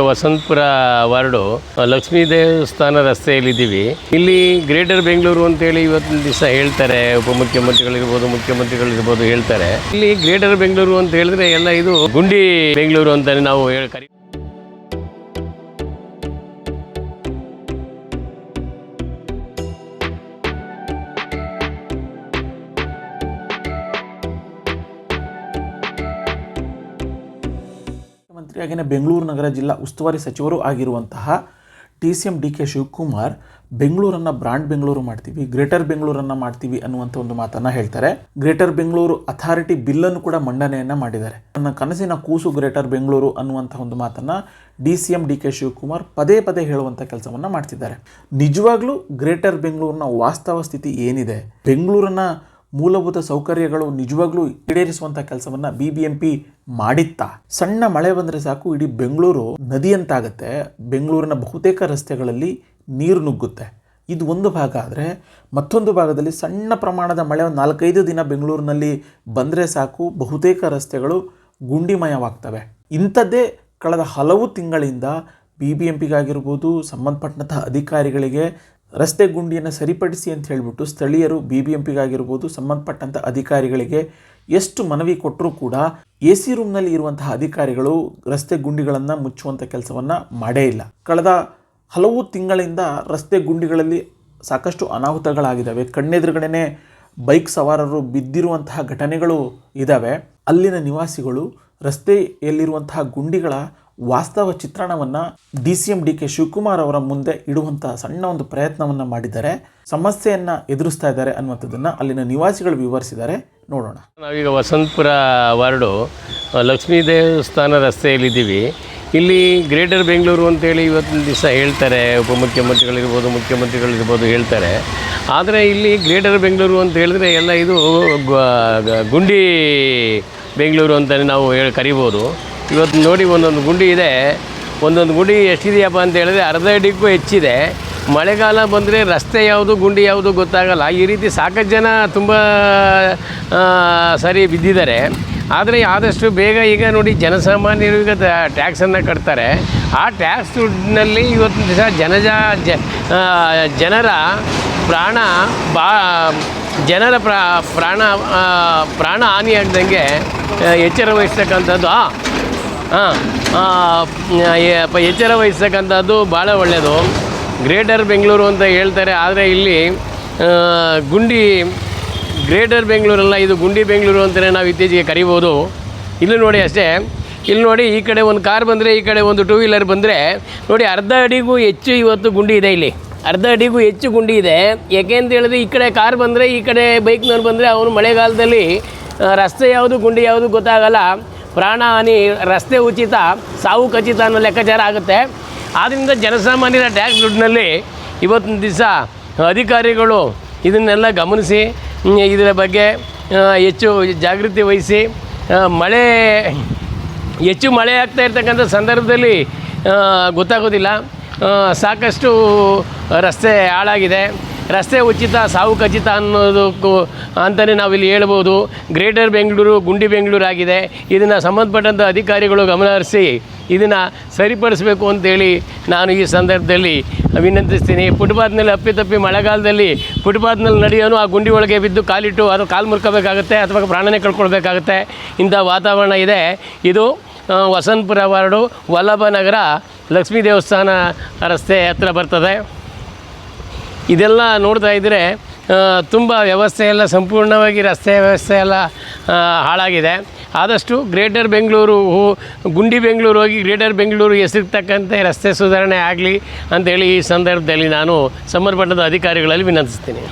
Vasanthapura ward Lakshmi ದೇವಸ್ಥಾನ ರಸ್ತೆಯಲ್ಲಿದ್ದೀವಿ. ಇಲ್ಲಿ greater Bengaluru ಅಂತೇಳಿ ಇವತ್ತಿನ ದಿವಸ ಹೇಳ್ತಾರೆ, ಮುಖ್ಯಮಂತ್ರಿಗಳಿರ್ಬೋದು ಹೇಳ್ತಾರೆ. ಇಲ್ಲಿ ಗ್ರೇಟರ್ ಬೆಂಗಳೂರು ಅಂತ ಹೇಳಿದ್ರೆ ಎಲ್ಲ ಇದು ಗುಂಡಿ ಬೆಂಗಳೂರು ಅಂತಾನೆ ನಾವು ಕರಿ. ಮಂತ್ರಿಯಾಗಿನ ಬೆಂಗಳೂರು ನಗರ ಜಿಲ್ಲಾ ಉಸ್ತುವಾರಿ ಸಚಿವರು ಆಗಿರುವಂತಹ TCM DK ಶಿವಕುಮಾರ್ ಬೆಂಗಳೂರನ್ನು ಬ್ರಾಂಡ್ ಬೆಂಗಳೂರು ಮಾಡ್ತೀವಿ, ಗ್ರೇಟರ್ ಬೆಂಗಳೂರನ್ನು ಮಾಡ್ತೀವಿ ಅನ್ನುವಂಥ ಒಂದು ಮಾತನ್ನು ಹೇಳ್ತಾರೆ. ಗ್ರೇಟರ್ ಬೆಂಗಳೂರು ಅಥಾರಿಟಿ ಬಿಲ್ಲನ್ನು ಕೂಡ ಮಂಡನೆಯನ್ನು ಮಾಡಿದ್ದಾರೆ. ನನ್ನ ಕನಸಿನ ಕೂಸು ಗ್ರೇಟರ್ ಬೆಂಗಳೂರು ಅನ್ನುವಂಥ ಒಂದು ಮಾತನ್ನು DCM DK ಶಿವಕುಮಾರ್ ಪದೇ ಪದೇ ಹೇಳುವಂಥ ಕೆಲಸವನ್ನು ಮಾಡ್ತಿದ್ದಾರೆ. ನಿಜವಾಗ್ಲೂ ಗ್ರೇಟರ್ ಬೆಂಗಳೂರಿನ ವಾಸ್ತವ ಸ್ಥಿತಿ ಏನಿದೆ, ಬೆಂಗಳೂರನ್ನ ಮೂಲಭೂತ ಸೌಕರ್ಯಗಳು ನಿಜವಾಗ್ಲೂ ಈಡೇರಿಸುವಂಥ ಕೆಲಸವನ್ನು BBMP ಮಾಡಿತ್ತಾ? ಸಣ್ಣ ಮಳೆ ಬಂದರೆ ಸಾಕು ಇಡೀ ಬೆಂಗಳೂರು ನದಿಯಂತಾಗುತ್ತೆ. ಬೆಂಗಳೂರಿನ ಬಹುತೇಕ ರಸ್ತೆಗಳಲ್ಲಿ ನೀರು ನುಗ್ಗುತ್ತೆ. ಇದು ಒಂದು ಭಾಗ. ಆದರೆ ಮತ್ತೊಂದು ಭಾಗದಲ್ಲಿ ಸಣ್ಣ ಪ್ರಮಾಣದ ಮಳೆ 4-5 ದಿನ ಬೆಂಗಳೂರಿನಲ್ಲಿ ಬಂದರೆ ಸಾಕು ಬಹುತೇಕ ರಸ್ತೆಗಳು ಗುಂಡಿಮಯವಾಗ್ತವೆ. ಇಂಥದ್ದೇ ಕಳೆದ ಹಲವು ತಿಂಗಳಿಂದ BBMPಗಾಗಿರ್ಬೋದು, ಸಂಬಂಧಪಟ್ಟಂತಹ ಅಧಿಕಾರಿಗಳಿಗೆ ರಸ್ತೆ ಗುಂಡಿಯನ್ನು ಸರಿಪಡಿಸಿ ಅಂತ ಹೇಳಿಬಿಟ್ಟು ಸ್ಥಳೀಯರು BBMPಗಾಗಿರ್ಬೋದು, ಸಂಬಂಧಪಟ್ಟಂಥ ಅಧಿಕಾರಿಗಳಿಗೆ ಎಷ್ಟು ಮನವಿ ಕೊಟ್ಟರೂ ಕೂಡ AC ರೂಮ್ನಲ್ಲಿ ಇರುವಂತಹ ಅಧಿಕಾರಿಗಳು ರಸ್ತೆ ಗುಂಡಿಗಳನ್ನು ಮುಚ್ಚುವಂಥ ಕೆಲಸವನ್ನು ಮಾಡೇ ಇಲ್ಲ. ಕಳೆದ ಹಲವು ತಿಂಗಳಿಂದ ರಸ್ತೆ ಗುಂಡಿಗಳಲ್ಲಿ ಸಾಕಷ್ಟು ಅನಾಹುತಗಳಾಗಿದ್ದಾವೆ. ಕಣ್ಣೆದುರುಗಡೆನೇ ಬೈಕ್ ಸವಾರರು ಬಿದ್ದಿರುವಂತಹ ಘಟನೆಗಳು ಇದ್ದಾವೆ. ಅಲ್ಲಿನ ನಿವಾಸಿಗಳು ರಸ್ತೆಯಲ್ಲಿರುವಂತಹ ಗುಂಡಿಗಳ ವಾಸ್ತವ ಚಿತ್ರಣವನ್ನು DCM DK ಶಿವಕುಮಾರ್ ಅವರ ಮುಂದೆ ಇಡುವಂಥ ಸಣ್ಣ ಒಂದು ಪ್ರಯತ್ನವನ್ನು ಮಾಡಿದ್ದಾರೆ. ಸಮಸ್ಯೆಯನ್ನು ಎದುರಿಸ್ತಾ ಇದ್ದಾರೆ ಅನ್ನುವಂಥದ್ದನ್ನು ಅಲ್ಲಿನ ನಿವಾಸಿಗಳು ವಿವರಿಸಿದ್ದಾರೆ. ನೋಡೋಣ. ನಾವೀಗ ವಸಂತಪುರ ವಾರ್ಡು ಲಕ್ಷ್ಮೀ ದೇವಸ್ಥಾನ ರಸ್ತೆಯಲ್ಲಿದ್ದೀವಿ. ಇಲ್ಲಿ ಗ್ರೇಟರ್ ಬೆಂಗಳೂರು ಅಂತೇಳಿ ಇವತ್ತಿನ ದಿವಸ ಹೇಳ್ತಾರೆ, ಮುಖ್ಯಮಂತ್ರಿಗಳಿರ್ಬೋದು ಹೇಳ್ತಾರೆ. ಆದರೆ ಇಲ್ಲಿ ಗ್ರೇಟರ್ ಬೆಂಗಳೂರು ಅಂತ ಹೇಳಿದ್ರೆ ಎಲ್ಲ ಇದು ಗುಂಡಿ ಬೆಂಗಳೂರು ಅಂತಲೇ ನಾವು ಕರಿಬೋದು. ಇವತ್ತು ನೋಡಿ ಒಂದೊಂದು ಗುಂಡಿ ಇದೆ. ಒಂದೊಂದು ಗುಂಡಿ ಎಷ್ಟಿದೆಯಪ್ಪ ಅಂತ ಹೇಳಿದ್ರೆ ಅರ್ಧ ಅಡಿಗೂ ಹೆಚ್ಚಿದೆ. ಮಳೆಗಾಲ ಬಂದರೆ ರಸ್ತೆ ಯಾವುದು ಗುಂಡಿ ಯಾವುದು ಗೊತ್ತಾಗಲ್ಲ. ಈ ರೀತಿ ಸಾಕಷ್ಟು ಜನ ತುಂಬ ಸರಿ ಬಿದ್ದಿದ್ದಾರೆ. ಆದರೆ ಆದಷ್ಟು ಬೇಗ ಈಗ ನೋಡಿ ಜನಸಾಮಾನ್ಯರು ಈಗ ಟ್ಯಾಕ್ಸನ್ನು ಕಟ್ತಾರೆ. ಆ ಟ್ಯಾಕ್ಸ್ ದುಡ್ಡಿನಲ್ಲಿ ಇವತ್ತಿನ ದಿವಸ ಜನರ ಪ್ರಾಣ ಹಾನಿಯಾಗ್ದಂಗೆ ಎಚ್ಚರ ವಹಿಸ್ತಕ್ಕಂಥದ್ದು ಎಚ್ಚರ ವಹಿಸ್ತಕ್ಕಂಥದ್ದು ಭಾಳ ಒಳ್ಳೆಯದು. ಗ್ರೇಟರ್ ಬೆಂಗಳೂರು ಅಂತ ಹೇಳ್ತಾರೆ. ಆದರೆ ಇಲ್ಲಿ ಗ್ರೇಟರ್ ಬೆಂಗಳೂರಲ್ಲ, ಇದು ಗುಂಡಿ ಬೆಂಗಳೂರು ಅಂತಲೇ ನಾವು ಇತ್ತೀಚೆಗೆ ಕರಿಬೋದು. ಇಲ್ಲಿ ನೋಡಿ ಅಷ್ಟೇ. ಇಲ್ಲಿ ನೋಡಿ, ಈ ಕಡೆ ಒಂದು ಕಾರ್ ಬಂದರೆ, ಈ ಕಡೆ ಒಂದು 2 ವೀಲರ್ ಬಂದರೆ ನೋಡಿ ಅರ್ಧ ಅಡಿಗೂ ಹೆಚ್ಚು ಇವತ್ತು ಗುಂಡಿ ಇದೆ. ಇಲ್ಲಿ ಅರ್ಧ ಅಡಿಗೂ ಹೆಚ್ಚು ಗುಂಡಿ ಇದೆ. ಯಾಕೆ ಅಂತ ಹೇಳಿದ್ರೆ ಈ ಕಡೆ ಕಾರ್ ಬಂದರೆ, ಈ ಕಡೆ ಬೈಕ್ನವ್ರು ಬಂದರೆ ಅವನು ಮಳೆಗಾಲದಲ್ಲಿ ರಸ್ತೆ ಯಾವುದು ಗುಂಡಿ ಯಾವುದು ಗೊತ್ತಾಗಲ್ಲ. ಪ್ರಾಣ ಹಾನಿ, ರಸ್ತೆ ಉಚಿತ, ಸಾವು ಖಚಿತ ಅನ್ನೋ ಲೆಕ್ಕಾಚಾರ ಆಗುತ್ತೆ. ಆದ್ದರಿಂದ ಜನಸಾಮಾನ್ಯರ ಟ್ಯಾಕ್ಸ್ ದುಡ್ಡಿನಲ್ಲಿ ಇವತ್ತಿನ ದಿವಸ ಅಧಿಕಾರಿಗಳು ಇದನ್ನೆಲ್ಲ ಗಮನಿಸಿ ಇದರ ಬಗ್ಗೆ ಹೆಚ್ಚು ಜಾಗೃತಿ ವಹಿಸಿ, ಹೆಚ್ಚು ಮಳೆ ಆಗ್ತಾ ಇರ್ತಕ್ಕಂಥ ಸಂದರ್ಭದಲ್ಲಿ ಗೊತ್ತಾಗೋದಿಲ್ಲ. ಸಾಕಷ್ಟು ರಸ್ತೆ ಹಾಳಾಗಿದೆ. ರಸ್ತೆ ಉಚಿತ, ಸಾವು ಖಚಿತ ಅನ್ನೋದಕ್ಕೂ ಅಂತಲೇ ನಾವಿಲ್ಲಿ ಹೇಳ್ಬೋದು. ಗ್ರೇಟರ್ ಬೆಂಗಳೂರು ಗುಂಡಿ ಬೆಂಗಳೂರು ಆಗಿದೆ. ಇದನ್ನು ಸಂಬಂಧಪಟ್ಟಂಥ ಅಧಿಕಾರಿಗಳು ಗಮನ ಹರಿಸಿ ಇದನ್ನು ಸರಿಪಡಿಸಬೇಕು ಅಂತೇಳಿ ನಾನು ಈ ಸಂದರ್ಭದಲ್ಲಿ ವಿನಂತಿಸ್ತೀನಿ. ಫುಟ್ಪಾತ್ನಲ್ಲಿ ಅಪ್ಪಿತಪ್ಪಿ ಮಳೆಗಾಲದಲ್ಲಿ ಫುಟ್ಪಾತ್ನಲ್ಲಿ ನಡೆಯೋನು ಆ ಗುಂಡಿ ಒಳಗೆ ಬಿದ್ದು ಕಾಲಿಟ್ಟು ಅದು ಕಾಲು ಮುರ್ಕೋಬೇಕಾಗುತ್ತೆ ಅಥವಾ ಪ್ರಾಣನೇ ಕಳ್ಕೊಳ್ಬೇಕಾಗುತ್ತೆ. ಇಂಥ ವಾತಾವರಣ ಇದೆ. ಇದು ವಸಂತಪುರ ವಾರ್ಡು ವಲ್ಲಭನಗರ ಲಕ್ಷ್ಮೀ ದೇವಸ್ಥಾನ ರಸ್ತೆ ಹತ್ರ ಬರ್ತದೆ. ಇದೆಲ್ಲ ನೋಡ್ತಾ ಇದ್ದರೆ ತುಂಬ ವ್ಯವಸ್ಥೆ ಎಲ್ಲ ಸಂಪೂರ್ಣವಾಗಿ ರಸ್ತೆ ವ್ಯವಸ್ಥೆ ಎಲ್ಲ ಹಾಳಾಗಿದೆ. ಆದಷ್ಟು ಗ್ರೇಟರ್ ಬೆಂಗಳೂರು ಗುಂಡಿ ಬೆಂಗಳೂರು ಹೋಗಿ ಗ್ರೇಟರ್ ಬೆಂಗಳೂರು ಹೆಸರಿರ್ತಕ್ಕಂಥ ರಸ್ತೆ ಸುಧಾರಣೆ ಆಗಲಿ ಅಂಥೇಳಿ ಈ ಸಂದರ್ಭದಲ್ಲಿ ನಾನು ಸಂಬಂಧಪಟ್ಟದ ಅಧಿಕಾರಿಗಳಲ್ಲಿ ವಿನಂತಿಸ್ತೀನಿ.